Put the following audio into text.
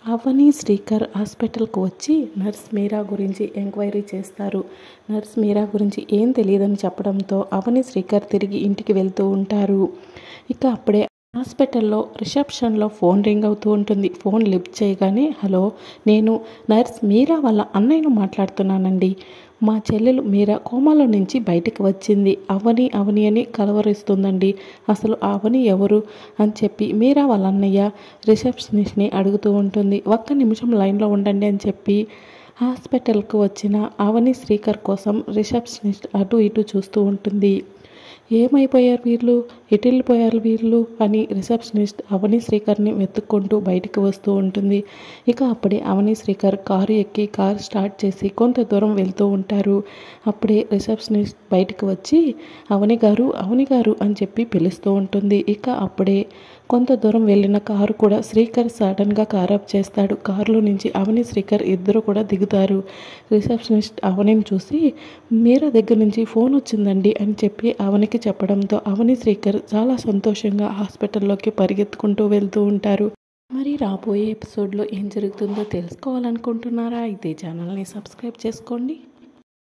అవని శ్రీకర్ హాస్పిటల్కు వచ్చి నర్స్ మీరా గురించి ఎంక్వైరీ చేస్తారు. నర్స్ మీరా గురించి ఏం తెలియదని చెప్పడంతో అవని శ్రీకర్ తిరిగి ఇంటికి వెళ్తూ ఉంటారు. ఇక అప్పుడే హాస్పిటల్లో రిసెప్షన్లో ఫోన్ రింగ్ అవుతూ ఉంటుంది. ఫోన్ లిఫ్ట్ చేయగానే, హలో, నేను నర్స్ మీరా వాళ్ళ అన్నయ్యను మాట్లాడుతున్నానండి. మా చెల్లెలు మీరా కోమాలో నుంచి బయటికి వచ్చింది. అవని అవని అని కలవరిస్తుందండి. అసలు అవని ఎవరు అని చెప్పి మీరా వాళ్ళ అన్నయ్య రిసెప్షనిస్ట్ని అడుగుతూ ఉంటుంది. ఒక్క నిమిషం లైన్లో ఉండండి అని చెప్పి హాస్పిటల్కు వచ్చిన అవని శ్రీకర్ కోసం రిసెప్షనిస్ట్ అటు ఇటు చూస్తూ ఉంటుంది. ఏమైపోయారు వీళ్ళు, ఎటెళ్ళిపోయారు వీళ్ళు అని రిసెప్షనిస్ట్ అవని శ్రీకర్ని వెతుక్కుంటూ బయటికి వస్తూ ఉంటుంది. ఇక అప్పుడే అవని శ్రీకర్ కారు ఎక్కి కారు స్టార్ట్ చేసి కొంత దూరం వెళ్తూ ఉంటారు. అప్పుడే రిసెప్షనిస్ట్ బయటకు వచ్చి అవని గారు అని చెప్పి పిలుస్తూ ఉంటుంది. ఇక అప్పుడే కొంత దూరం వెళ్ళిన కారు కూడా శ్రీకర్ సడన్గా కార్ ఆఫ్ చేస్తాడు. కారులో నుంచి అవని శ్రీకర్ ఇద్దరు కూడా దిగుతారు. రిసెప్షనిస్ట్ అవనిని చూసి మీరా దగ్గర నుంచి ఫోన్ వచ్చిందండి అని చెప్పి అవనికి చెప్పడంతో అవని శ్రీకర్ చాలా సంతోషంగా హాస్పిటల్లోకి పరిగెత్తుకుంటూ వెళ్తూ ఉంటారు. మరి రాబోయే ఎపిసోడ్లో ఏం జరుగుతుందో తెలుసుకోవాలనుకుంటున్నారా? అయితే ఛానల్ని సబ్స్క్రైబ్ చేసుకోండి.